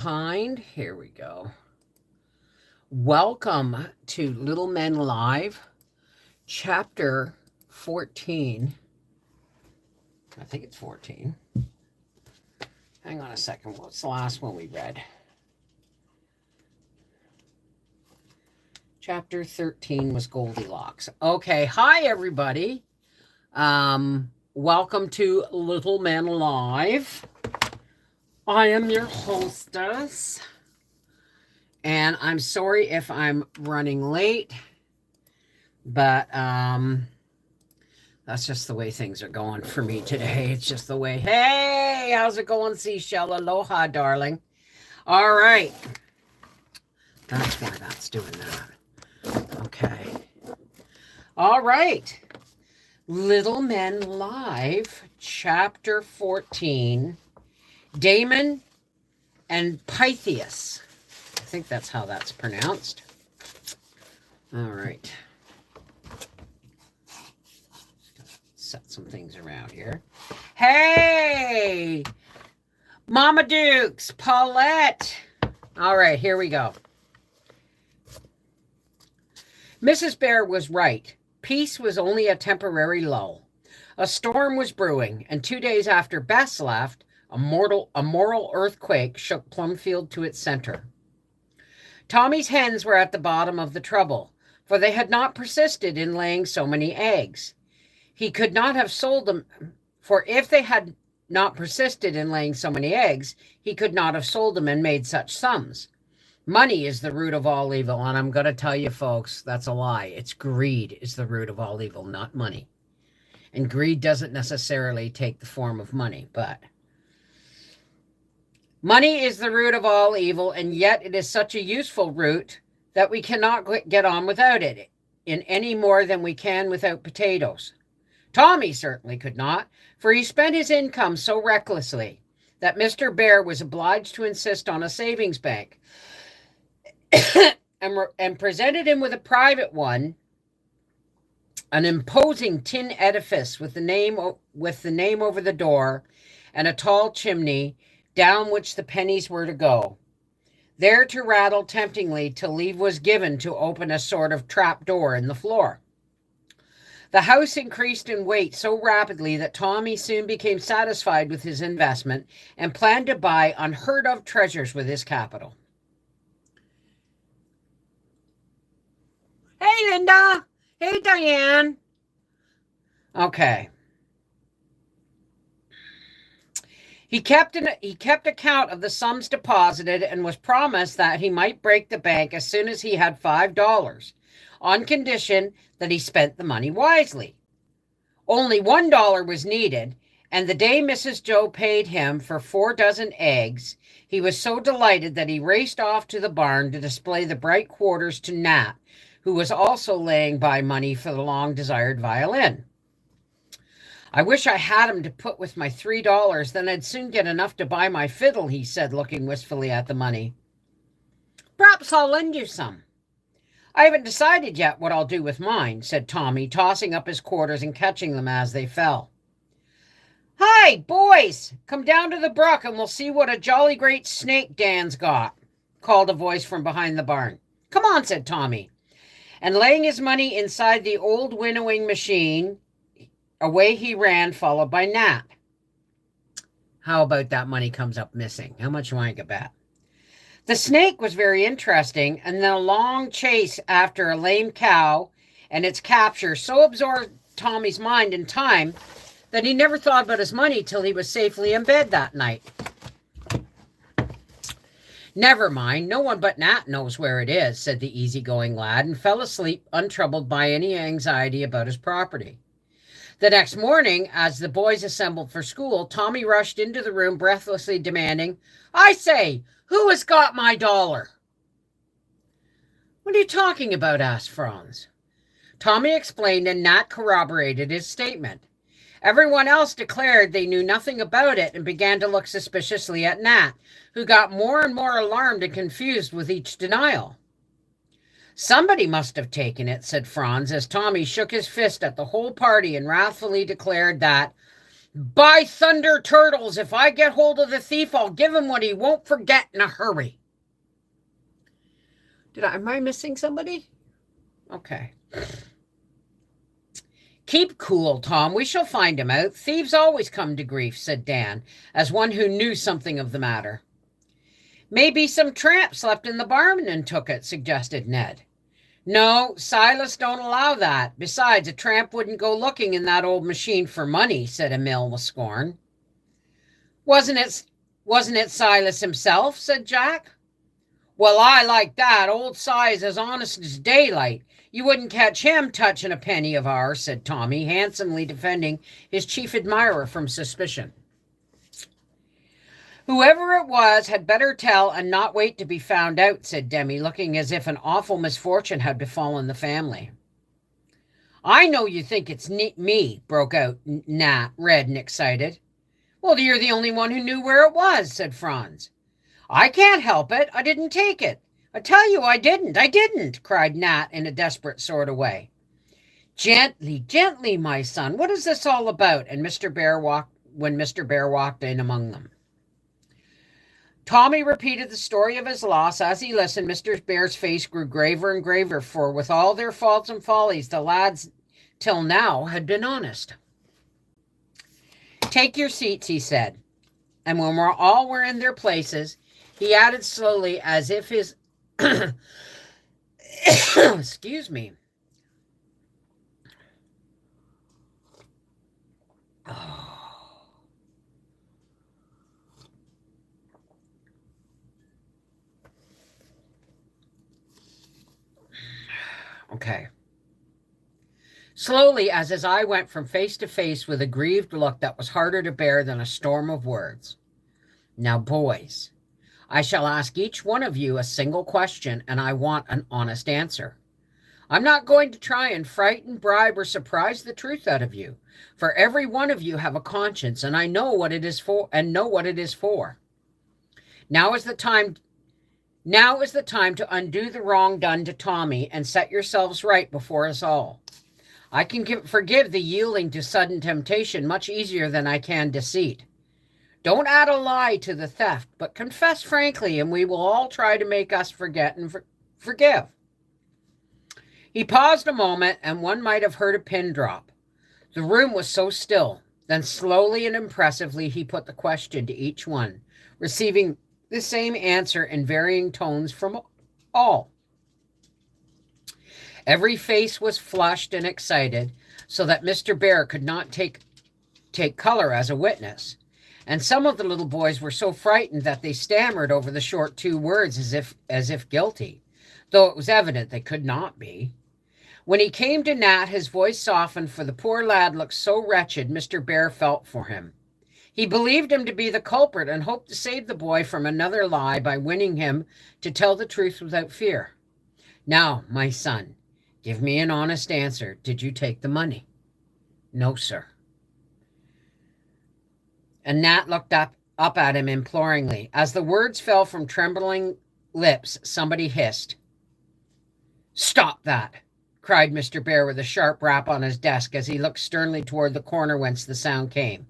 Here we go. Welcome to Little Men Live, chapter 14. I think it's 14. Hang on a second. What's the last one we read? Chapter 13 was Goldilocks. Okay. Hi, everybody. Welcome to Little Men Live. I am your hostess. And I'm sorry if I'm running late, but that's just the way things are going for me today. It's just the way. Hey, how's it going, Seashell? Aloha, darling. All right. That's why that's doing that. Okay. All right. Little Men Live, chapter 14, Damon and Pythias. I think that's how that's pronounced. All right. Set some things around here. Hey, Mama Dukes, Paulette. All right, here we go. Mrs. Bear was right. Peace was only a temporary lull. A storm was brewing, and 2 days after Bess left, a moral earthquake shook Plumfield to its center. Tommy's hens were at the bottom of the trouble, for they had not persisted in laying so many eggs. He could not have sold them, for if they had not persisted in laying so many eggs, he could not have sold them and made such sums. Money is the root of all evil, and I'm going to tell you, folks, that's a lie. It's greed is the root of all evil, not money. And greed doesn't necessarily take the form of money, but money is the root of all evil, and yet it is such a useful root that we cannot get on without it in any more than we can without potatoes. Tommy certainly could not, for he spent his income so recklessly that Mr. Bear was obliged to insist on a savings bank and presented him with a private one, an imposing tin edifice with the name over the door and a tall chimney down which the pennies were to go. There to rattle temptingly till leave was given to open a sort of trap door in the floor. The house increased in weight so rapidly that Tommy soon became satisfied with his investment and planned to buy unheard of treasures with his capital. Hey, Linda. Hey, Diane. Okay. He kept account of the sums deposited and was promised that he might break the bank as soon as he had $5, on condition that he spent the money wisely. Only $1 was needed, and the day Mrs. Joe paid him for 4 dozen eggs, he was so delighted that he raced off to the barn to display the bright quarters to Nat, who was also laying by money for the long-desired violin. I wish I had him to put with my $3, then I'd soon get enough to buy my fiddle, he said, looking wistfully at the money. Perhaps I'll lend you some. I haven't decided yet what I'll do with mine, said Tommy, tossing up his quarters and catching them as they fell. Hi, boys, come down to the brook and we'll see what a jolly great snake Dan's got, called a voice from behind the barn. Come on, said Tommy. And laying his money inside the old winnowing machine, away he ran, followed by Nat. How about that money comes up missing? How much you want to bet? The snake was very interesting, and then a long chase after a lame cow and its capture so absorbed Tommy's mind and time that he never thought about his money till he was safely in bed that night. Never mind, no one but Nat knows where it is, said the easygoing lad, and fell asleep untroubled by any anxiety about his property. The next morning, as the boys assembled for school, Tommy rushed into the room breathlessly demanding, I say, who has got my $1? What are you talking about? Asked Franz. Tommy explained, and Nat corroborated his statement. Everyone else declared they knew nothing about it and began to look suspiciously at Nat, who got more and more alarmed and confused with each denial. Somebody must have taken it, said Franz, as Tommy shook his fist at the whole party and wrathfully declared that By thunder turtles, if I get hold of the thief, I'll give him what he won't forget in a hurry. Am I missing somebody? Okay. Keep cool, Tom. We shall find him out. Thieves always come to grief, said Dan, as one who knew something of the matter. Maybe some tramp slept in the barn and took it, suggested Ned. No, Silas don't allow that. Besides, a tramp wouldn't go looking in that old machine for money, said Emil with scorn. Wasn't it Silas himself, said Jack. Well, I like that. Old Si's as honest as daylight. You wouldn't catch him touching a penny of ours, said Tommy, handsomely defending his chief admirer from suspicion. Whoever it was had better tell and not wait to be found out, said Demi, looking as if an awful misfortune had befallen the family. I know you think it's me, broke out Nat, red and excited. Well, you're the only one who knew where it was, said Franz. I can't help it. I didn't take it. I tell you I didn't, cried Nat in a desperate sort of way. Gently, gently, my son. What is this all about? And Mr. Bear walked in among them. Tommy repeated the story of his loss. As he listened, Mr. Bear's face grew graver and graver, for with all their faults and follies, the lads till now had been honest. Take your seats, he said. And when all were in their places, he added slowly, as if his excuse me. Okay. Slowly, as his eye went from face to face with a grieved look that was harder to bear than a storm of words. Now, boys, I shall ask each one of you a single question, and I want an honest answer. I'm not going to try and frighten, bribe, or surprise the truth out of you, for every one of you have a conscience, and I know what it is for, Now is the time to undo the wrong done to Tommy and set yourselves right before us all. I can forgive the yielding to sudden temptation much easier than I can deceit. Don't add a lie to the theft, but confess frankly, and we will all try to make us forget and forgive. He paused a moment, and one might have heard a pin drop. The room was so still. Then slowly and impressively he put the question to each one, receiving the same answer in varying tones from all. Every face was flushed and excited, so that Mr. Bear could not take color as a witness. And some of the little boys were so frightened that they stammered over the short 2 words as if guilty, though it was evident they could not be. When he came to Nat, his voice softened, for the poor lad looked so wretched Mr. Bear felt for him. He believed him to be the culprit and hoped to save the boy from another lie by winning him to tell the truth without fear. Now, my son, give me an honest answer. Did you take the money? No, sir. And Nat looked up at him imploringly. As the words fell from trembling lips, somebody hissed. Stop that, cried Mr. Bear with a sharp rap on his desk as he looked sternly toward the corner whence the sound came.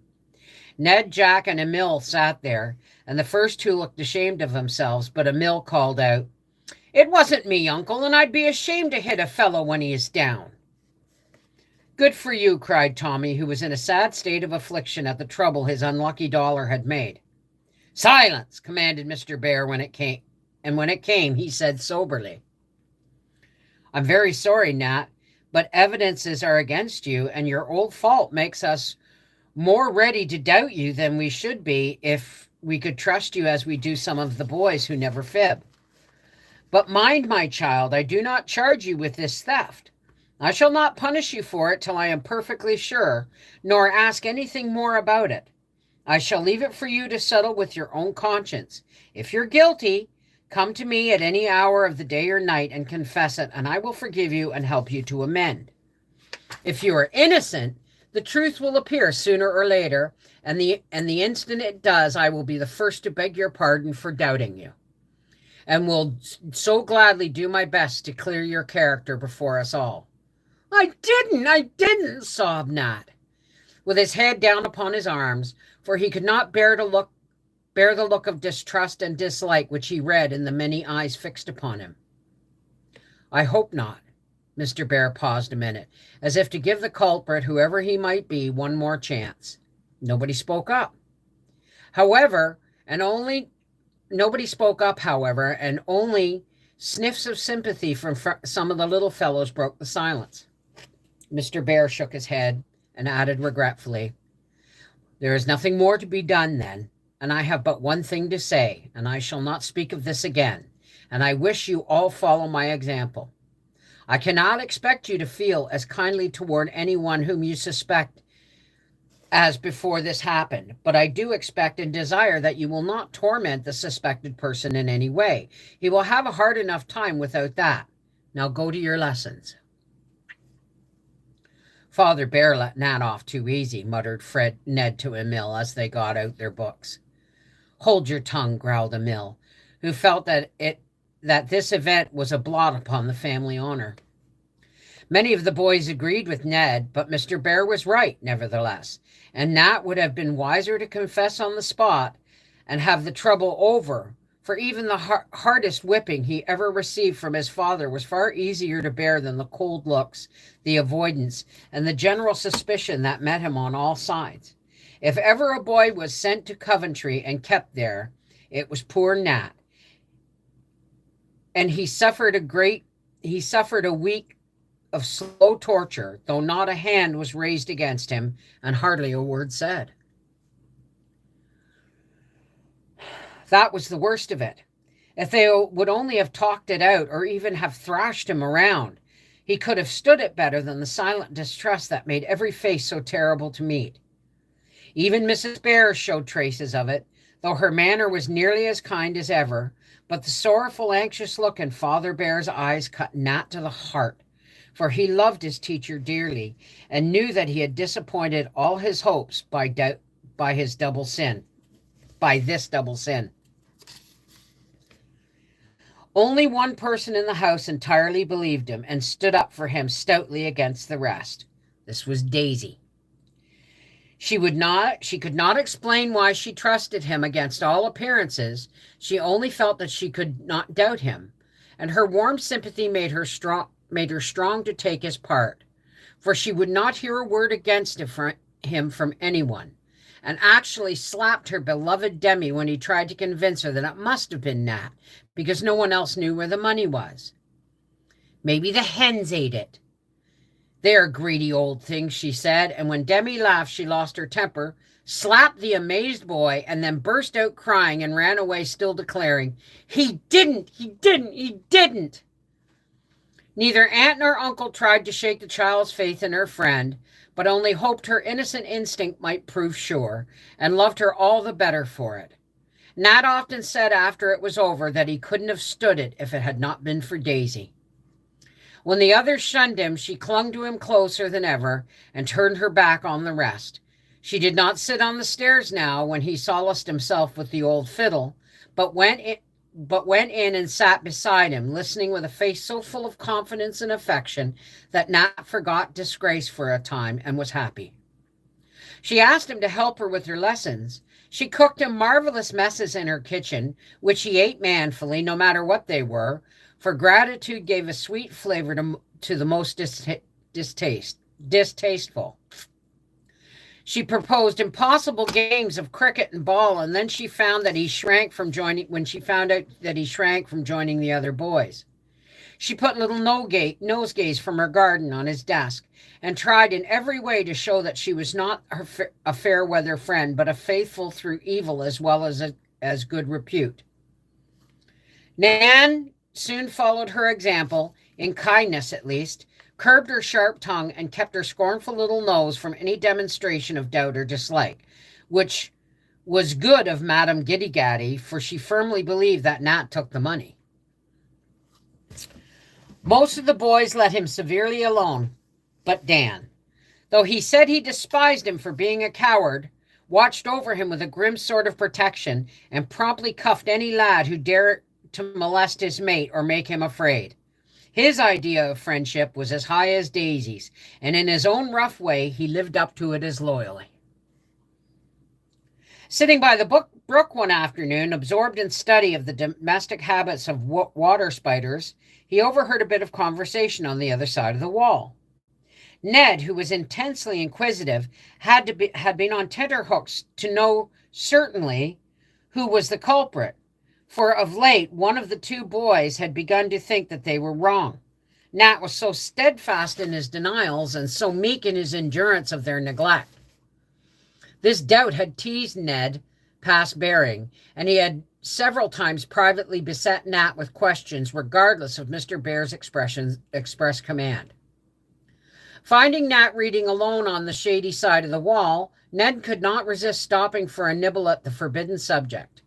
Ned, Jack, and Emil sat there, and the first 2 looked ashamed of themselves, but Emil called out, It wasn't me, Uncle, and I'd be ashamed to hit a fellow when he is down. Good for you, cried Tommy, who was in a sad state of affliction at the trouble his unlucky dollar had made. Silence, commanded Mr. Bear when it came, and when it came, he said soberly, I'm very sorry, Nat, but evidences are against you, and your old fault makes us more ready to doubt you than we should be if we could trust you as we do some of the boys who never fib. But mind, my child, I do not charge you with this theft. I shall not punish you for it till I am perfectly sure, nor ask anything more about it. I shall leave it for you to settle with your own conscience. If you're guilty, come to me at any hour of the day or night and confess it, and I will forgive you and help you to amend. If you are innocent, the truth will appear sooner or later, and the instant it does, I will be the first to beg your pardon for doubting you, and will so gladly do my best to clear your character before us all. I didn't, sobbed Nat. with his head down upon his arms, for he could not bear the look of distrust and dislike which he read in the many eyes fixed upon him. I hope not. Mr. Bear paused a minute, as if to give the culprit, whoever he might be, one more chance. Nobody spoke up. However, and only sniffs of sympathy from some of the little fellows broke the silence. Mr. Bear shook his head and added regretfully, "There is nothing more to be done then, and I have but one thing to say, and I shall not speak of this again, and I wish you all follow my example. I cannot expect you to feel as kindly toward anyone whom you suspect as before this happened, but I do expect and desire that you will not torment the suspected person in any way. He will have a hard enough time without that. Now go to your lessons." "Father Bear let Nat off too easy," muttered Ned to Emil as they got out their books. "Hold your tongue," growled Emil, who felt that this event was a blot upon the family honor. Many of the boys agreed with Ned, but Mr. Bear was right, nevertheless, and Nat would have been wiser to confess on the spot and have the trouble over, for even the hardest whipping he ever received from his father was far easier to bear than the cold looks, the avoidance, and the general suspicion that met him on all sides. If ever a boy was sent to Coventry and kept there, it was poor Nat, and he suffered a week of slow torture, though not a hand was raised against him and hardly a word said. That was the worst of it. If they would only have talked it out or even have thrashed him around, he could have stood it better than the silent distrust that made every face so terrible to meet. Even Mrs. Bear showed traces of it, though her manner was nearly as kind as ever, but the sorrowful, anxious look in Father Bear's eyes cut Nat to the heart, for he loved his teacher dearly and knew that he had disappointed all his hopes by this double sin. Only one person in the house entirely believed him and stood up for him stoutly against the rest. This was Daisy. She could not explain why she trusted him against all appearances. She only felt that she could not doubt him, and her warm sympathy made her strong to take his part, for she would not hear a word against him from anyone, and actually slapped her beloved Demi when he tried to convince her that it must have been Nat, because no one else knew where the money was. "Maybe the hens ate it. They're greedy old things," she said, and when Demi laughed, she lost her temper, slapped the amazed boy, and then burst out crying and ran away, still declaring, He didn't! Neither aunt nor uncle tried to shake the child's faith in her friend, but only hoped her innocent instinct might prove sure, and loved her all the better for it. Nat often said after it was over that he couldn't have stood it if it had not been for Daisy. When the others shunned him, she clung to him closer than ever and turned her back on the rest. She did not sit on the stairs now when he solaced himself with the old fiddle, but went in and sat beside him, listening with a face so full of confidence and affection that Nat forgot disgrace for a time and was happy. She asked him to help her with her lessons. She cooked him marvelous messes in her kitchen, which he ate manfully, no matter what they were, for gratitude gave a sweet flavor to the most distasteful. She proposed impossible games of cricket and ball, and then she found that he shrank from joining the other boys. She put little nosegays from her garden on his desk and tried in every way to show that she was not a fair weather friend, but a faithful through evil as well as good repute. Nan soon followed her example, in kindness at least, curbed her sharp tongue, and kept her scornful little nose from any demonstration of doubt or dislike, which was good of Madame Giddy-Gaddy, for she firmly believed that Nat took the money. Most of the boys let him severely alone, but Dan, though he said he despised him for being a coward, watched over him with a grim sort of protection and promptly cuffed any lad who dared to molest his mate or make him afraid. His idea of friendship was as high as daisies, and in his own rough way, he lived up to it as loyally. Sitting by the brook one afternoon, absorbed in study of the domestic habits of water spiders, he overheard a bit of conversation on the other side of the wall. Ned, who was intensely inquisitive, had been on tenterhooks to know certainly who was the culprit, for of late one of the two boys had begun to think that they were wrong. Nat was so steadfast in his denials and so meek in his endurance of their neglect. This doubt had teased Ned past bearing, and he had several times privately beset Nat with questions regardless of Mr. Bear's express command. Finding Nat reading alone on the shady side of the wall, Ned could not resist stopping for a nibble at the forbidden subject.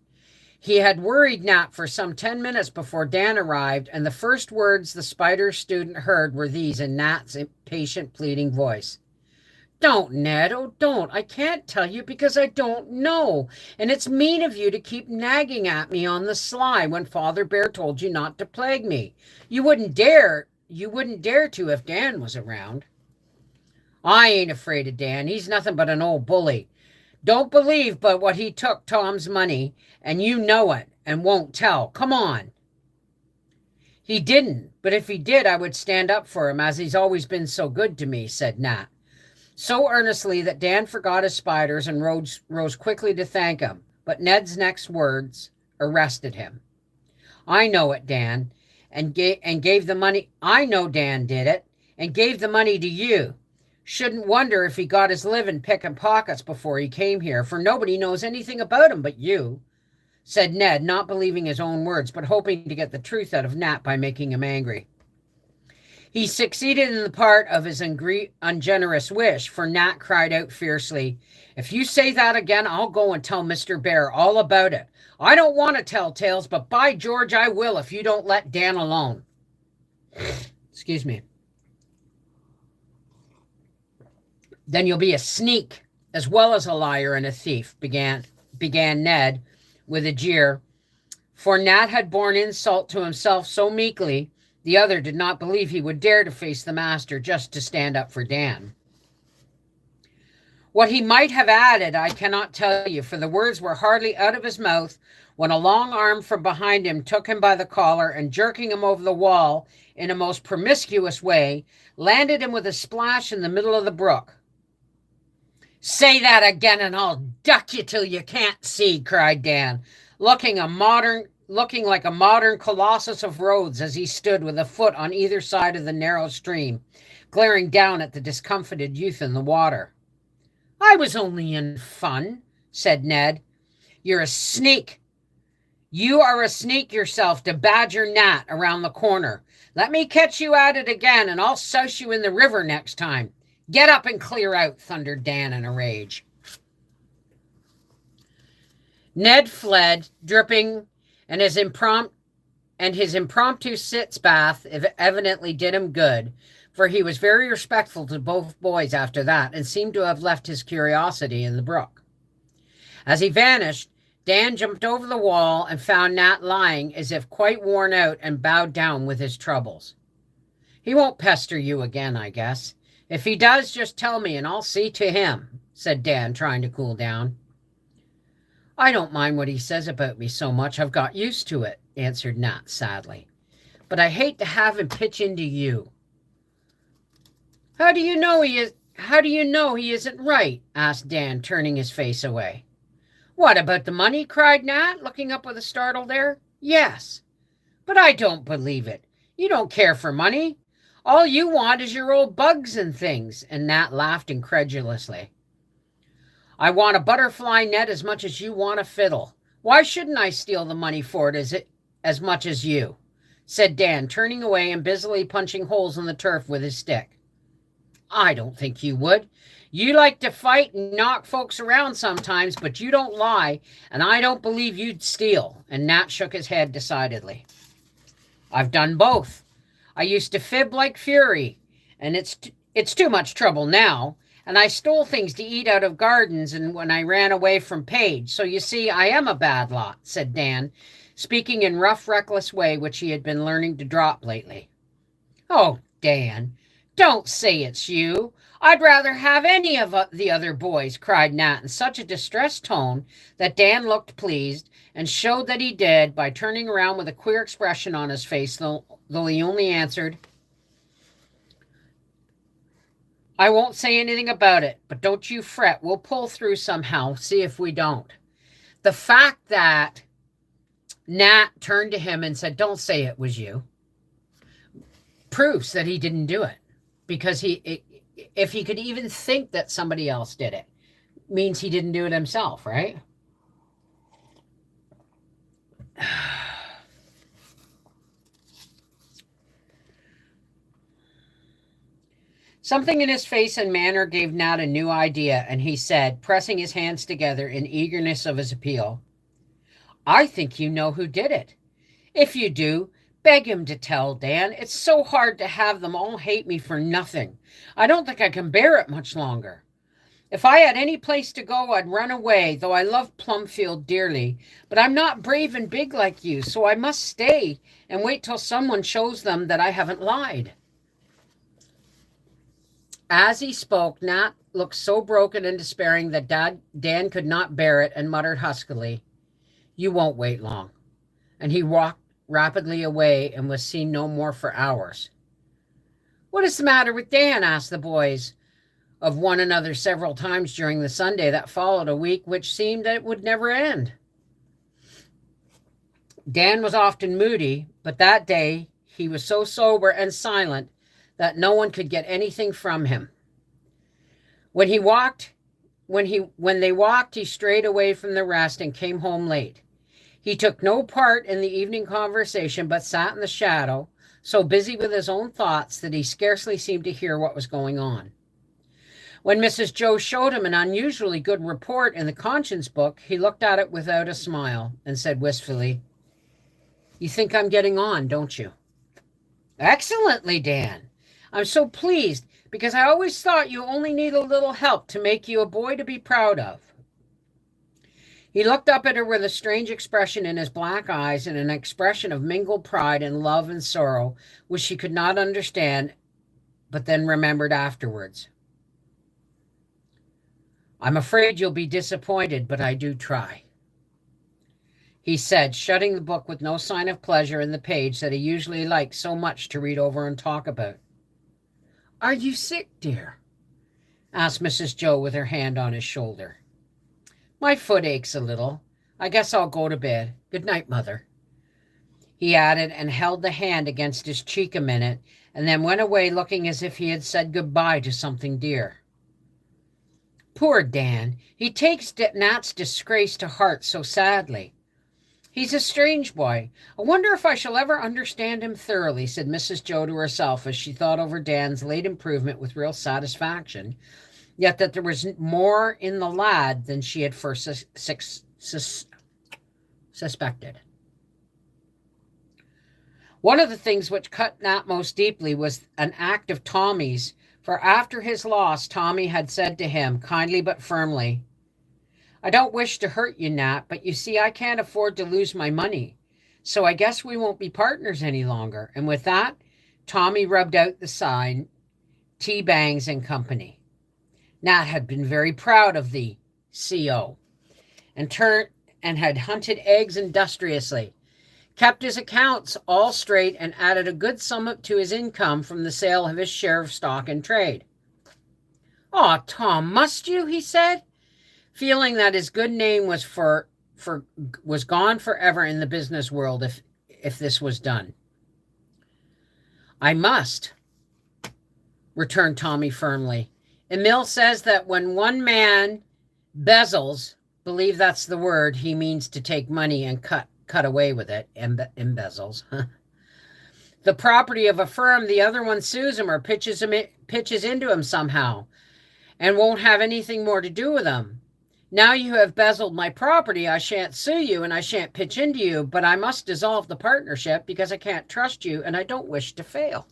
He had worried Nat for some 10 minutes before Dan arrived, and the first words the spider student heard were these in Nat's impatient, pleading voice. Don't, Ned. Oh, don't. I can't tell you because I don't know. And it's mean of you to keep nagging at me on the sly when Father Bear told you not to plague me. You wouldn't dare to if Dan was around. I ain't afraid of Dan. He's nothing but an old bully. Don't believe but what he took Tom's money, and you know it, and won't tell. Come on. He didn't, but if he did, I would stand up for him, as he's always been so good to me, said Nat, so earnestly that Dan forgot his spiders and rose quickly to thank him. But Ned's next words arrested him. I know it, Dan, and gave the money. I know Dan did it, and gave the money to you. Shouldn't wonder if he got his living picking pockets before he came here, for nobody knows anything about him but you, said Ned, not believing his own words, but hoping to get the truth out of Nat by making him angry. He succeeded in the part of his ungenerous wish, for Nat cried out fiercely, If you say that again, I'll go and tell Mr. Bear all about it. I don't want to tell tales, but by George, I will if you don't let Dan alone. Excuse me. Then you'll be a sneak as well as a liar and a thief, began Ned with a jeer. For Nat had borne insult to himself so meekly, the other did not believe he would dare to face the master just to stand up for Dan. What he might have added, I cannot tell you, for the words were hardly out of his mouth when a long arm from behind him took him by the collar and, jerking him over the wall in a most promiscuous way, landed him with a splash in the middle of the brook. Say that again and I'll duck you till you can't see, cried Dan, looking like a modern Colossus of Rhodes as he stood with a foot on either side of the narrow stream, glaring down at the discomfited youth in the water. I was only in fun, said Ned. You're a sneak. You are a sneak yourself to badger Nat around the corner. Let me catch you at it again, and I'll souse you in the river next time. Get up and clear out, thundered Dan in a rage. Ned fled, dripping, and his impromptu sitz bath evidently did him good, for he was very respectful to both boys after that and seemed to have left his curiosity in the brook. As he vanished, Dan jumped over the wall and found Nat lying as if quite worn out and bowed down with his troubles. He won't pester you again, I guess. If he does, just tell me and I'll see to him, said Dan, trying to cool down. I don't mind what he says about me so much. I've got used to it, answered Nat sadly. But I hate to have him pitch into you. How do you know he isn't right? Asked Dan, turning his face away. What, about the money? Cried Nat, looking up with a startled air. Yes, but I don't believe it. You don't care for money. All you want is your old bugs and things, and Nat laughed incredulously. I want a butterfly net as much as you want a fiddle. Why shouldn't I steal the money for it as much as you? Said Dan, turning away and busily punching holes in the turf with his stick. I don't think you would. You like to fight and knock folks around sometimes, but you don't lie, and I don't believe you'd steal. And Nat shook his head decidedly. I've done both. I used to fib like fury, and it's too much trouble now. And I stole things to eat out of gardens and when I ran away from Paige. So you see, I am a bad lot, said Dan, speaking in rough, reckless way which he had been learning to drop lately. Oh, Dan, don't say it's you. I'd rather have any of the other boys, cried Nat in such a distressed tone that Dan looked pleased and showed that he did by turning around with a queer expression on his face, though he only answered, I won't say anything about it, but don't you fret. We'll pull through somehow, see if we don't. The fact that Nat turned to him and said, don't say it was you, proves that he didn't do it. Because if he could even think that somebody else did it, means he didn't do it himself, right? Something in his face and manner gave Nat a new idea, and he said, pressing his hands together in eagerness of his appeal, I think you know who did it. If you do, beg him to tell, Dan. It's so hard to have them all hate me for nothing. I don't think I can bear it much longer. If I had any place to go, I'd run away, though I love Plumfield dearly. But I'm not brave and big like you, so I must stay and wait till someone shows them that I haven't lied. As he spoke, Nat looked so broken and despairing that Dan could not bear it and muttered huskily, You won't wait long. And he walked rapidly away and was seen no more for hours. What is the matter with Dan? Asked the boys of one another several times during the Sunday that followed, a week which seemed that it would never end. Dan was often moody, but that day he was so sober and silent that no one could get anything from him. When they walked, he strayed away from the rest and came home late. He took no part in the evening conversation, but sat in the shadow, so busy with his own thoughts that he scarcely seemed to hear what was going on. When Mrs. Joe showed him an unusually good report in the conscience book, he looked at it without a smile and said wistfully, You think I'm getting on, don't you? Excellently, Dan. I'm so pleased because I always thought you only need a little help to make you a boy to be proud of. He looked up at her with a strange expression in his black eyes and an expression of mingled pride and love and sorrow, which she could not understand, but then remembered afterwards. I'm afraid you'll be disappointed, but I do try, he said, shutting the book with no sign of pleasure in the page that he usually liked so much to read over and talk about. Are you sick, dear? Asked Mrs. Joe with her hand on his shoulder. My foot aches a little. I guess I'll go to bed. Good night, Mother, he added, and held the hand against his cheek a minute, and then went away looking as if he had said goodbye to something dear. Poor Dan. He takes Nat's disgrace to heart so sadly. He's a strange boy. I wonder if I shall ever understand him thoroughly, said Mrs. Joe to herself as she thought over Dan's late improvement with real satisfaction, yet that there was more in the lad than she had first suspected. One of the things which cut Nat most deeply was an act of Tommy's, for after his loss, Tommy had said to him, kindly but firmly, I don't wish to hurt you, Nat, but you see I can't afford to lose my money, so I guess we won't be partners any longer. And with that, Tommy rubbed out the sign, T. Bangs and Company. Nat had been very proud of the CO and had hunted eggs industriously, kept his accounts all straight, and added a good sum to his income from the sale of his share of stock in trade. "Oh, Tom, must you?" he said, feeling that his good name was was gone forever in the business world if this was done. "I must," returned Tommy firmly. "Emil says that when one man bezels, believe that's the word, he means to take money and cut away with it, embezzles, the property of a firm, the other one sues him or pitches into him somehow and won't have anything more to do with him. Now you have bezeled my property, I shan't sue you and I shan't pitch into you, but I must dissolve the partnership because I can't trust you and I don't wish to fail.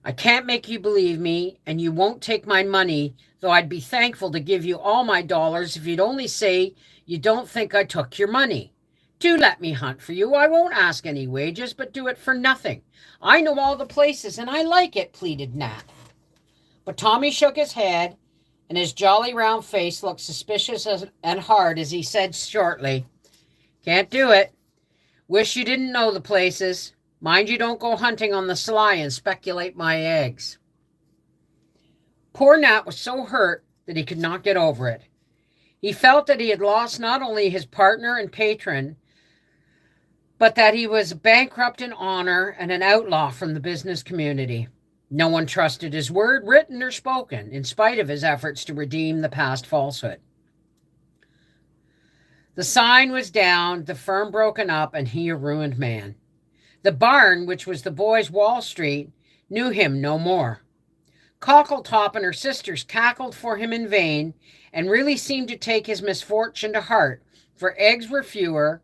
I can't make you believe me, and you won't take my money, though I'd be thankful to give you all my dollars if you'd only say you don't think I took your money. Do let me hunt for you. I won't ask any wages, but do it for nothing. I know all the places, and I like it," pleaded Nat. But Tommy shook his head, and his jolly round face looked suspicious and hard as he said shortly, "Can't do it. Wish you didn't know the places. Mind you don't go hunting on the sly and speculate my eggs." Poor Nat was so hurt that he could not get over it. He felt that he had lost not only his partner and patron, but that he was bankrupt in honor and an outlaw from the business community. No one trusted his word, written or spoken, in spite of his efforts to redeem the past falsehood. The sign was down, the firm broken up, and he a ruined man. The barn, which was the boy's Wall Street, knew him no more. Cockletop and her sisters cackled for him in vain and really seemed to take his misfortune to heart, for eggs were fewer,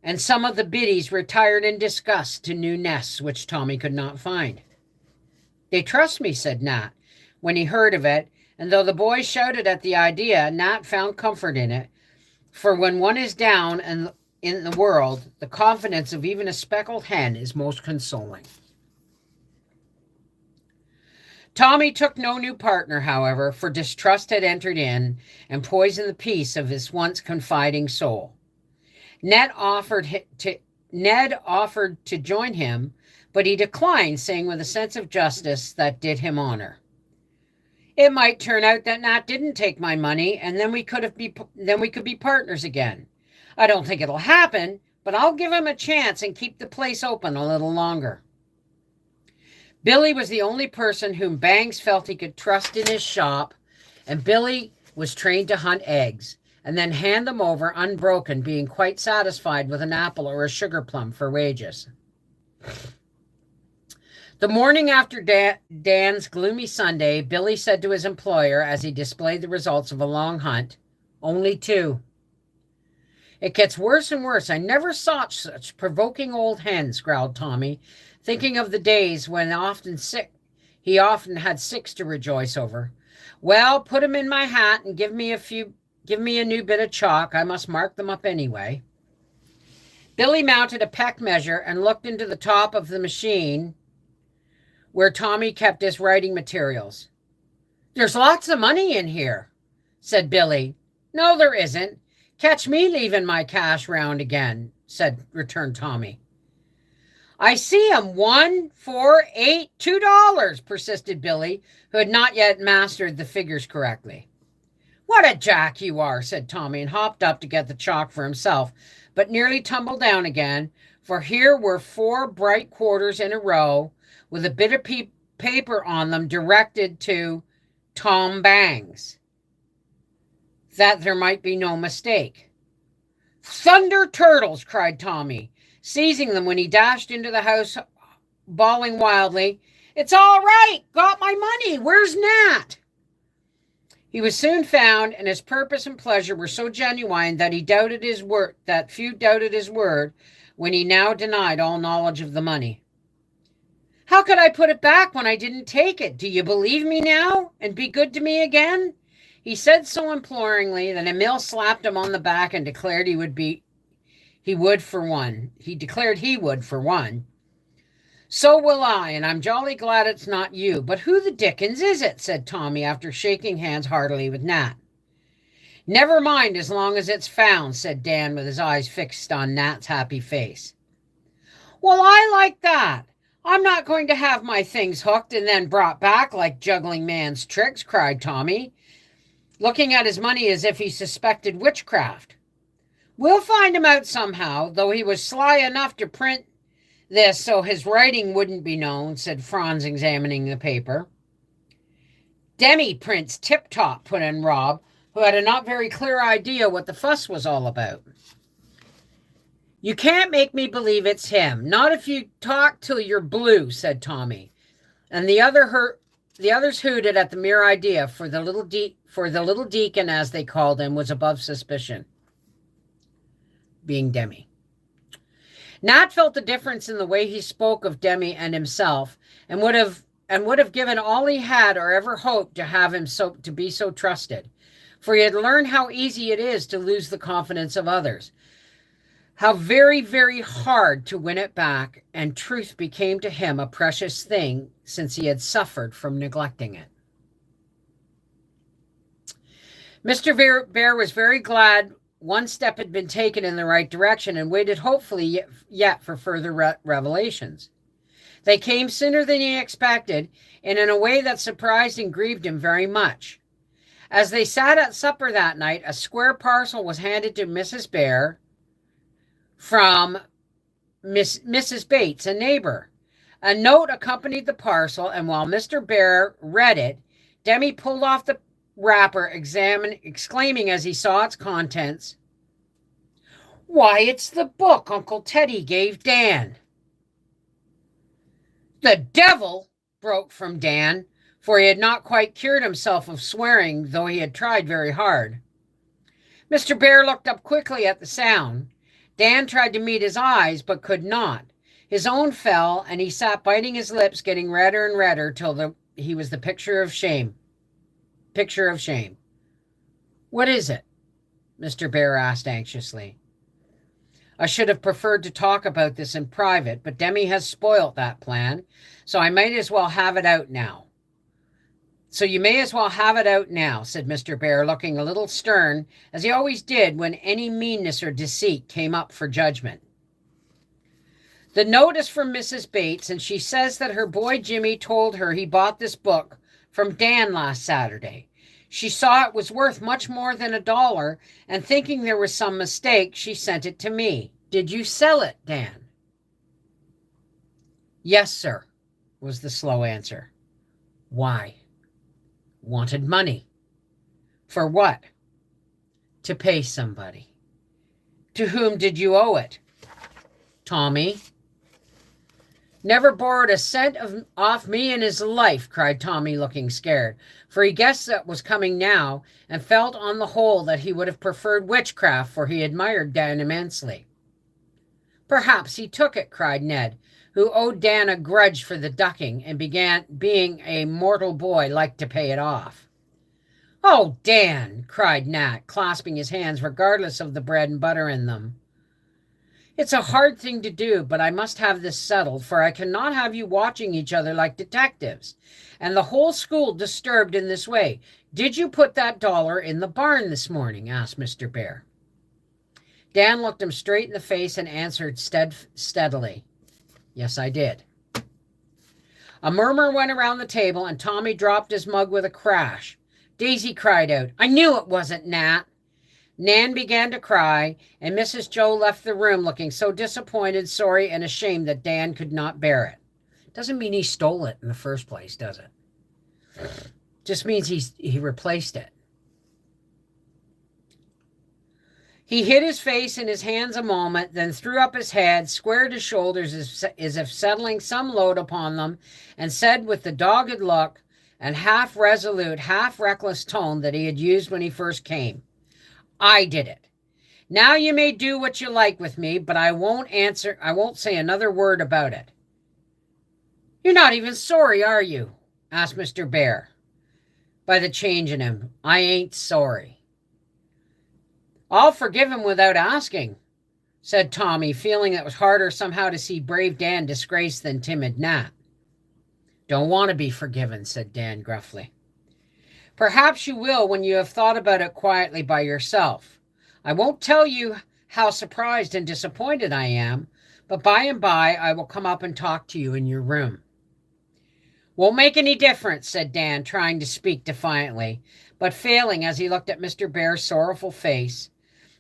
and some of the biddies retired in disgust to new nests which Tommy could not find. "They trust me," said Nat, when he heard of it, and though the boys shouted at the idea, Nat found comfort in it, for when one is down and in the world, the confidence of even a speckled hen is most consoling. Tommy took no new partner, however, for distrust had entered in and poisoned the peace of his once confiding soul. Ned offered to join him, but he declined, saying with a sense of justice that did him honor, "It might turn out that Nat didn't take my money, and then we could be partners again. I don't think it'll happen, but I'll give him a chance and keep the place open a little longer." Billy was the only person whom Bangs felt he could trust in his shop, and Billy was trained to hunt eggs and then hand them over unbroken, being quite satisfied with an apple or a sugar plum for wages. The morning after Dan's gloomy Sunday, Billy said to his employer as he displayed the results of a long hunt, "Only 2. "It gets worse and worse. I never saw such provoking old hens," growled Tommy, thinking of the days when he often had 6 to rejoice over. "Well, put 'em in my hat and give me a new bit of chalk. I must mark them up anyway." Billy mounted a peck measure and looked into the top of the machine where Tommy kept his writing materials. "There's lots of money in here," said Billy. "No, there isn't. Catch me leaving my cash round again," returned Tommy. "I see 'em. 1, 4, 8, $2, persisted Billy, who had not yet mastered the figures correctly. "What a jack you are," said Tommy, and hopped up to get the chalk for himself, but nearly tumbled down again, for here were 4 bright quarters in a row, with a bit of paper on them directed to Tom Bangs, that there might be no mistake. "Thunder turtles!" cried Tommy, seizing them when he dashed into the house, bawling wildly, "It's all right! Got my money! Where's Nat?" He was soon found, and his purpose and pleasure were so genuine that few doubted his word when he now denied all knowledge of the money. "How could I put it back when I didn't take it? Do you believe me now, and be good to me again?" He said so imploringly that Emil slapped him on the back and declared he would for one. "So will I, and I'm jolly glad it's not you. But who the dickens is it?" said Tommy after shaking hands heartily with Nat. "Never mind as long as it's found," said Dan with his eyes fixed on Nat's happy face. "Well, I like that. I'm not going to have my things hooked and then brought back like juggling man's tricks," cried Tommy, looking at his money as if he suspected witchcraft. "We'll find him out somehow, though he was sly enough to print this so his writing wouldn't be known," said Franz, examining the paper. "Demi prints tip-top," put in Rob, who had a not very clear idea what the fuss was all about. "You can't make me believe it's him, not if you talk till you're blue," said Tommy, and the others hooted at the mere idea, for the little deacon, as they called him, was above suspicion, being Demi. Nat felt the difference in the way he spoke of Demi and himself, and would have given all he had or ever hoped to have him to be so trusted, for he had learned how easy it is to lose the confidence of others. How very, very hard to win it back, and truth became to him a precious thing since he had suffered from neglecting it. Mr. Bear was very glad one step had been taken in the right direction and waited hopefully yet for further revelations. They came sooner than he expected, and in a way that surprised and grieved him very much. As they sat at supper that night, a square parcel was handed to Mrs. Bear from Mrs. Bates, a neighbor. A note accompanied the parcel, and while Mr. Bear read it, Demi pulled off the wrapper, exclaiming as he saw its contents, "Why, it's the book Uncle Teddy gave Dan." "The devil!" broke from Dan, for he had not quite cured himself of swearing, though he had tried very hard. Mr. Bear looked up quickly at the sound. Dan tried to meet his eyes, but could not. His own fell, and he sat biting his lips, getting redder and redder, till he was the picture of shame. Picture of shame. "What is it?" Mr. Bear asked anxiously. "I should have preferred to talk about this in private, but Demi has spoilt that plan, so I might as well have it out now." "So you may as well have it out now," said Mr. Bear, looking a little stern, as he always did when any meanness or deceit came up for judgment. "The note is from Mrs. Bates, and she says that her boy Jimmy told her he bought this book from Dan last Saturday. She saw it was worth much more than $1, and thinking there was some mistake, she sent it to me. Did you sell it, Dan?" "Yes, sir," was the slow answer. "Why?" "Wanted money." "For what?" "To pay somebody." "To whom did you owe it?" "Tommy." "Never borrowed a cent off me in his life," cried Tommy, looking scared, for he guessed that was coming now, and felt on the whole that he would have preferred witchcraft, for he admired Dan immensely. "Perhaps he took it," cried Ned, who owed Dan a grudge for the ducking, and being a mortal boy, liked to pay it off. "Oh, Dan!" cried Nat, clasping his hands regardless of the bread and butter in them. "It's a hard thing to do, but I must have this settled, for I cannot have you watching each other like detectives, and the whole school disturbed in this way. Did you put that $1 in the barn this morning?" asked Mr. Bear. Dan looked him straight in the face and answered steadily, "Yes, I did." A murmur went around the table, and Tommy dropped his mug with a crash. Daisy cried out, "I knew it wasn't Nat." Nan began to cry, and Mrs. Joe left the room looking so disappointed, sorry, and ashamed that Dan could not bear it. Doesn't mean he stole it in the first place, does it? Just means he replaced it. He hid his face in his hands a moment, then threw up his head, squared his shoulders as if settling some load upon them, and said with the dogged look and half resolute, half reckless tone that he had used when he first came, "I did it. Now you may do what you like with me, but I won't say another word about it." "You're not even sorry, are you?" asked Mr. Bear. By the change in him, "I ain't sorry." "I'll forgive him without asking," said Tommy, feeling it was harder somehow to see brave Dan disgraced than timid Nat. "Don't want to be forgiven," said Dan gruffly. "Perhaps you will when you have thought about it quietly by yourself. I won't tell you how surprised and disappointed I am, but by and by I will come up and talk to you in your room." "Won't make any difference," said Dan, trying to speak defiantly, but failing as he looked at Mr. Bear's sorrowful face,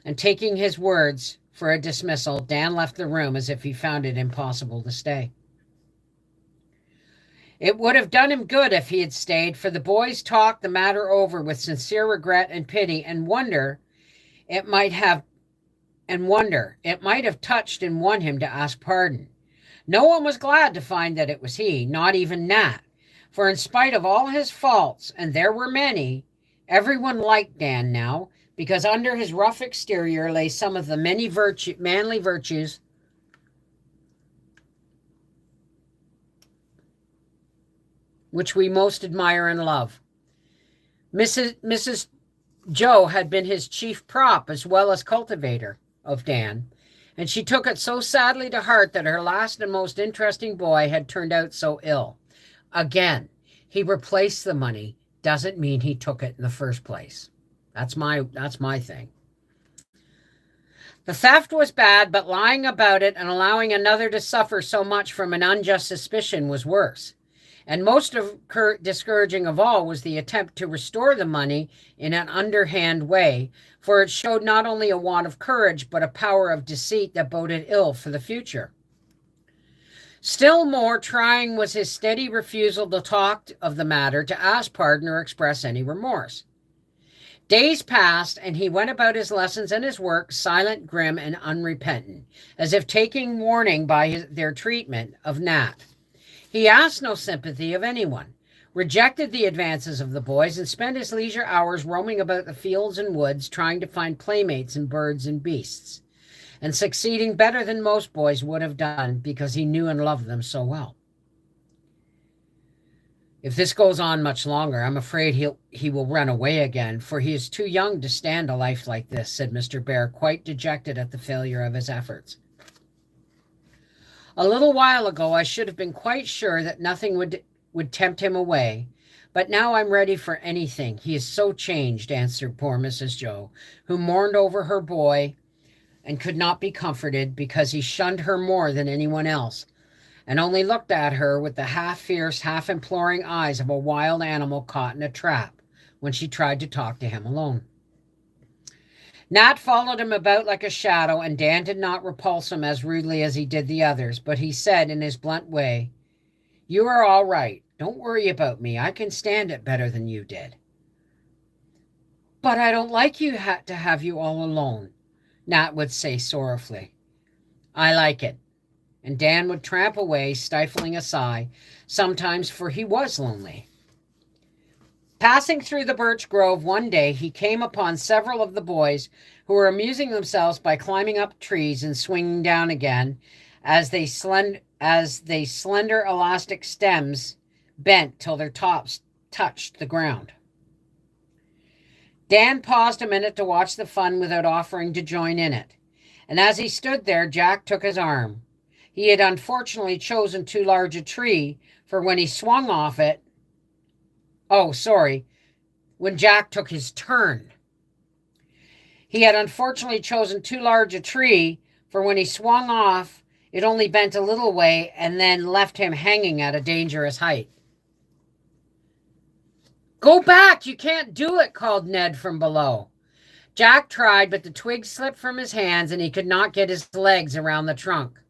and taking his words for a dismissal, Dan left the room as if he found it impossible to stay. It would have done him good if he had stayed, for the boys talked the matter over with sincere regret and pity and wonder. It might have touched and won him to ask pardon. No one was glad to find that it was he, not even Nat, for in spite of all his faults, and there were many, everyone liked Dan now, because under his rough exterior lay some of the many manly virtues which we most admire and love. Mrs. Joe had been his chief prop as well as cultivator of Dan, and she took it so sadly to heart that her last and most interesting boy had turned out so ill. Again, he replaced the money doesn't mean he took it in the first place. That's my thing. The theft was bad, but lying about it and allowing another to suffer so much from an unjust suspicion was worse. And most discouraging of all was the attempt to restore the money in an underhand way, for it showed not only a want of courage, but a power of deceit that boded ill for the future. Still more trying was his steady refusal to talk of the matter, to ask pardon, or express any remorse. Days passed, and he went about his lessons and his work, silent, grim, and unrepentant, as if taking warning by their treatment of Nat. He asked no sympathy of anyone, rejected the advances of the boys, and spent his leisure hours roaming about the fields and woods, trying to find playmates in birds and beasts, and succeeding better than most boys would have done because he knew and loved them so well. If this goes on much longer, I'm afraid he will run away again, for he is too young to stand a life like this, said Mr. Bear, quite dejected at the failure of his efforts. A little while ago, I should have been quite sure that nothing would tempt him away, but now I'm ready for anything. He is so changed, answered poor Mrs. Joe, who mourned over her boy and could not be comforted because he shunned her more than anyone else, and only looked at her with the half-fierce, half-imploring eyes of a wild animal caught in a trap when she tried to talk to him alone. Nat followed him about like a shadow, and Dan did not repulse him as rudely as he did the others, but he said in his blunt way, "You are all right. Don't worry about me. I can stand it better than you did." "But I don't like to have you all alone," Nat would say sorrowfully. "I like it." And Dan would tramp away, stifling a sigh, sometimes, for he was lonely. Passing through the birch grove one day, he came upon several of the boys who were amusing themselves by climbing up trees and swinging down again as they slender elastic stems bent till their tops touched the ground. Dan paused a minute to watch the fun without offering to join in it, and as he stood there, Jack took his arm. He had unfortunately chosen too large a tree, for when he swung off it, when Jack took his turn. He had unfortunately chosen too large a tree, for when he swung off, it only bent a little way and then left him hanging at a dangerous height. "Go back! You can't do it!" called Ned from below. Jack tried, but the twig slipped from his hands and he could not get his legs around the trunk.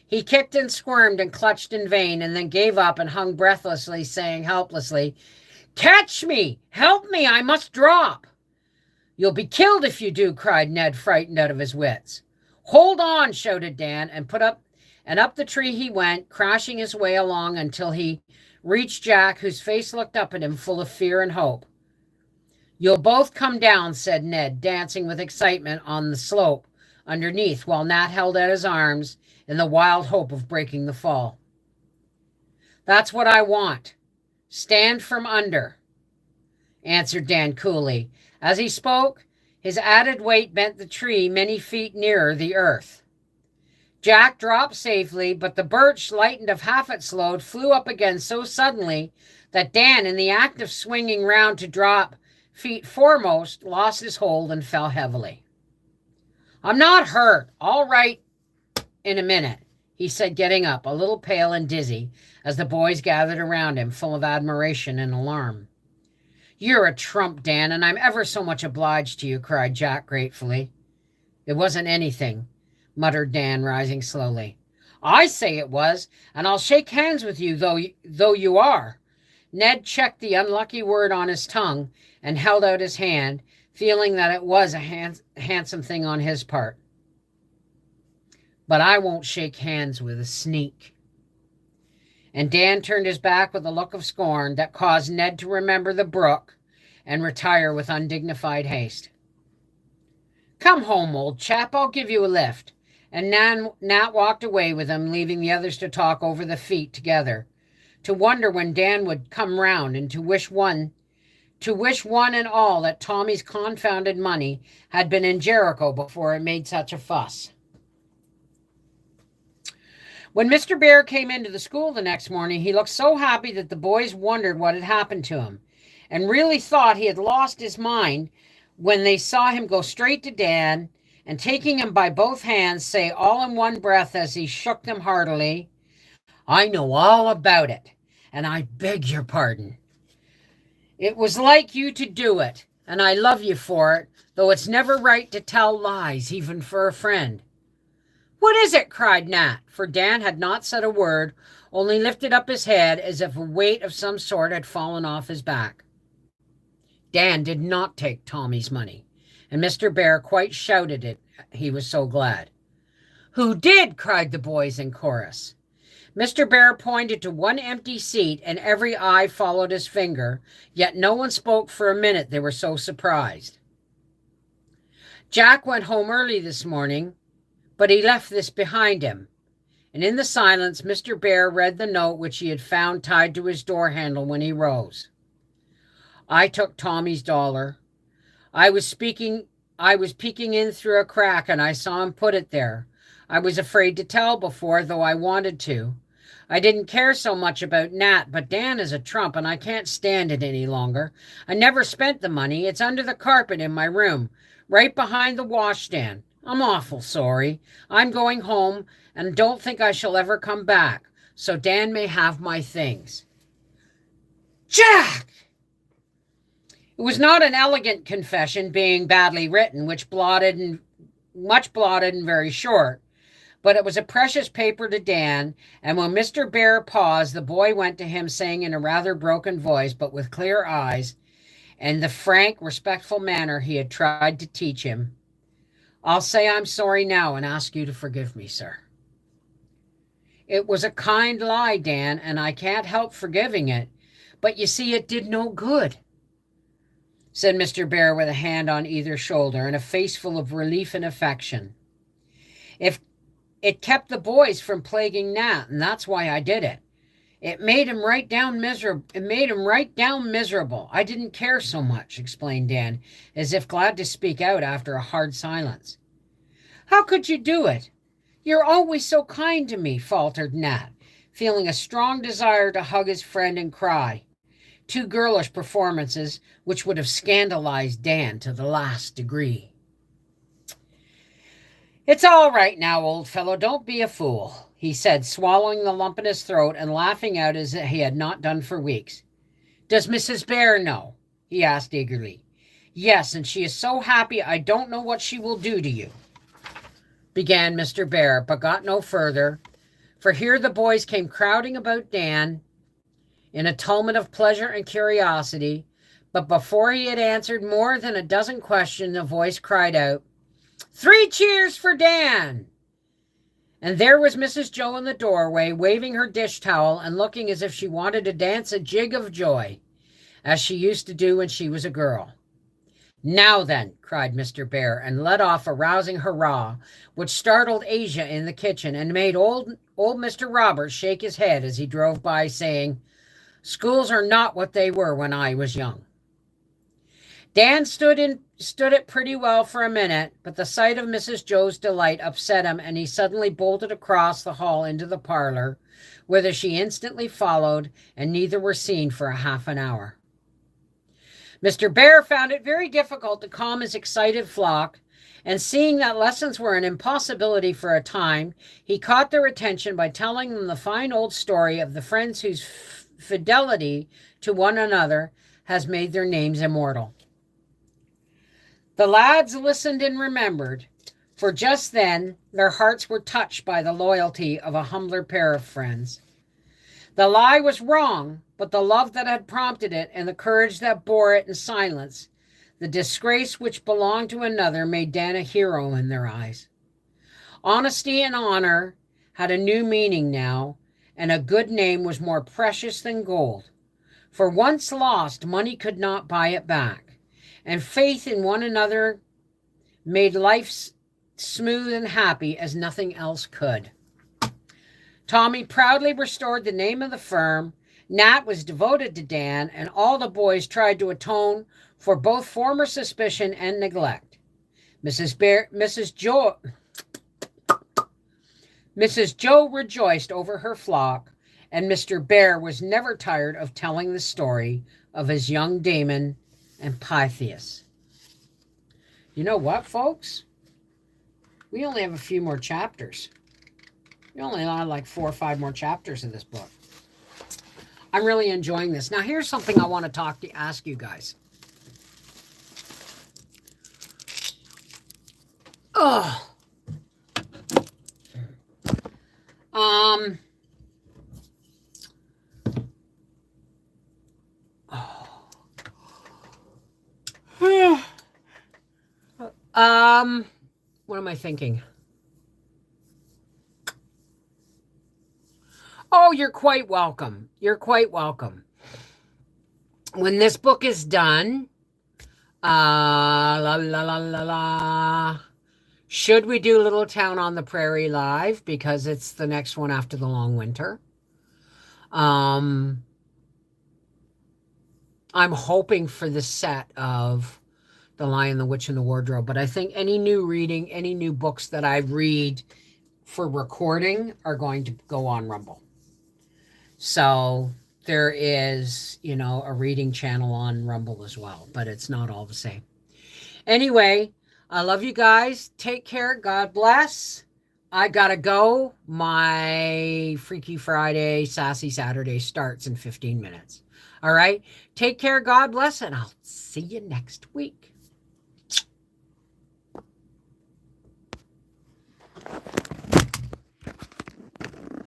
He kicked and squirmed and clutched in vain, and then gave up and hung breathlessly, saying helplessly, "Catch me! Help me! I must drop!" "You'll be killed if you do," cried Ned, frightened out of his wits. "Hold on!" shouted Dan, and up the tree he went, crashing his way along until he reached Jack, whose face looked up at him full of fear and hope. "You'll both come down," said Ned, dancing with excitement on the slope underneath, while Nat held out his arms in the wild hope of breaking the fall. "That's what I want. Stand from under," answered Dan coolly. As he spoke, his added weight bent the tree many feet nearer the earth. Jack dropped safely, but the birch, lightened of half its load, flew up again so suddenly that Dan, in the act of swinging round to drop feet foremost, lost his hold and fell heavily. "I'm not hurt. All right in a minute," he said, getting up, a little pale and dizzy, as the boys gathered around him, full of admiration and alarm. "You're a trump, Dan, and I'm ever so much obliged to you," cried Jack gratefully. "It wasn't anything," muttered Dan, rising slowly. "I say it was, and I'll shake hands with you, though you are." Ned checked the unlucky word on his tongue and held out his hand, feeling that it was a handsome thing on his part. "But I won't shake hands with a sneak." And Dan turned his back with a look of scorn that caused Ned to remember the brook and retire with undignified haste. "Come home, old chap. I'll give you a lift." And Nat walked away with him, leaving the others to talk over the feat together, to wonder when Dan would come round, and to wish one and all that Tommy's confounded money had been in Jericho before it made such a fuss. When Mr. Bear came into the school the next morning, he looked so happy that the boys wondered what had happened to him and really thought he had lost his mind when they saw him go straight to Dan and, taking him by both hands, say all in one breath as he shook them heartily, "I know all about it, and I beg your pardon. It was like you to do it, and I love you for it, though it's never right to tell lies, even for a friend." "What is it?" cried Nat, for Dan had not said a word, only lifted up his head as if a weight of some sort had fallen off his back. Dan did not take Tommy's money, and Mr. Bear quite shouted it. He was so glad. "Who did?" cried the boys in chorus. Mr. Bear pointed to one empty seat, and every eye followed his finger, yet no one spoke for a minute, they were so surprised. "Jack went home early this morning, but he left this behind him." And in the silence, Mr. Bear read the note which he had found tied to his door handle when he rose. "I took Tommy's dollar. I was peeking in through a crack, and I saw him put it there. I was afraid to tell before, though I wanted to. I didn't care so much about Nat, but Dan is a trump, and I can't stand it any longer. I never spent the money. It's under the carpet in my room, right behind the washstand. I'm awful sorry. I'm going home and don't think I shall ever come back, so Dan may have my things." "Jack!" It was not an elegant confession, being badly written, much blotted and very short, but it was a precious paper to Dan, and when Mr. Bear paused, the boy went to him, saying in a rather broken voice, but with clear eyes, and the frank, respectful manner he had tried to teach him, "I'll say I'm sorry now and ask you to forgive me, sir." "It was a kind lie, Dan, and I can't help forgiving it, but you see it did no good," said Mr. Bear with a hand on either shoulder and a face full of relief and affection. "If it kept the boys from plaguing Nat, and that's why I did it. It made him right down miserable. I didn't care so much," explained Dan, as if glad to speak out after a hard silence. "How could you do it? You're always so kind to me," faltered Nat, feeling a strong desire to hug his friend and cry. Two girlish performances which would have scandalized Dan to the last degree. "It's all right now, old fellow. Don't be a fool," he said, swallowing the lump in his throat and laughing out as he had not done for weeks. "Does Mrs. Bear know?" he asked eagerly. "Yes, and she is so happy I don't know what she will do to you," began Mr. Bear, but got no further, for here the boys came crowding about Dan in a tumult of pleasure and curiosity, but before he had answered more than a dozen questions, a voice cried out, "3 cheers for Dan!" And there was Mrs. Joe in the doorway, waving her dish towel and looking as if she wanted to dance a jig of joy, as she used to do when she was a girl. "Now then," cried Mr. Bear, and let off a rousing hurrah, which startled Asia in the kitchen and made old Mr. Roberts shake his head as he drove by, saying, "Schools are not what they were when I was young." Dan stood it pretty well for a minute, but the sight of Mrs. Joe's delight upset him, and he suddenly bolted across the hall into the parlor, whither she instantly followed, and neither were seen for a half an hour. Mr. Bear found it very difficult to calm his excited flock, and seeing that lessons were an impossibility for a time, he caught their attention by telling them the fine old story of the friends whose fidelity to one another has made their names immortal. The lads listened and remembered, for just then their hearts were touched by the loyalty of a humbler pair of friends. The lie was wrong, but the love that had prompted it and the courage that bore it in silence, the disgrace which belonged to another, made Dan a hero in their eyes. Honesty and honor had a new meaning now, and a good name was more precious than gold. For once lost, money could not buy it back. And faith in one another made life smooth and happy as nothing else could. Tommy proudly restored the name of the firm, Nat was devoted to Dan, and all the boys tried to atone for both former suspicion and neglect. Mrs. Mrs. Joe rejoiced over her flock, and Mr. Bear was never tired of telling the story of his young Damon and Pythias. You know what, folks? We only have a few more chapters. We only have like 4 or 5 more chapters in this book. I'm really enjoying this. Now, here's something I want to ask you guys. Oh. What am I thinking? Oh, you're quite welcome. You're quite welcome. When this book is done, should we do Little Town on the Prairie live? Because it's the next one after the long winter. I'm hoping for the set of The Lion, the Witch, and the Wardrobe. But I think any new books that I read for recording are going to go on Rumble. So there is, a reading channel on Rumble as well, but it's not all the same. Anyway, I love you guys. Take care. God bless. I gotta go. My Freaky Friday, Sassy Saturday starts in 15 minutes. All right. Take care. God bless. And I'll see you next week.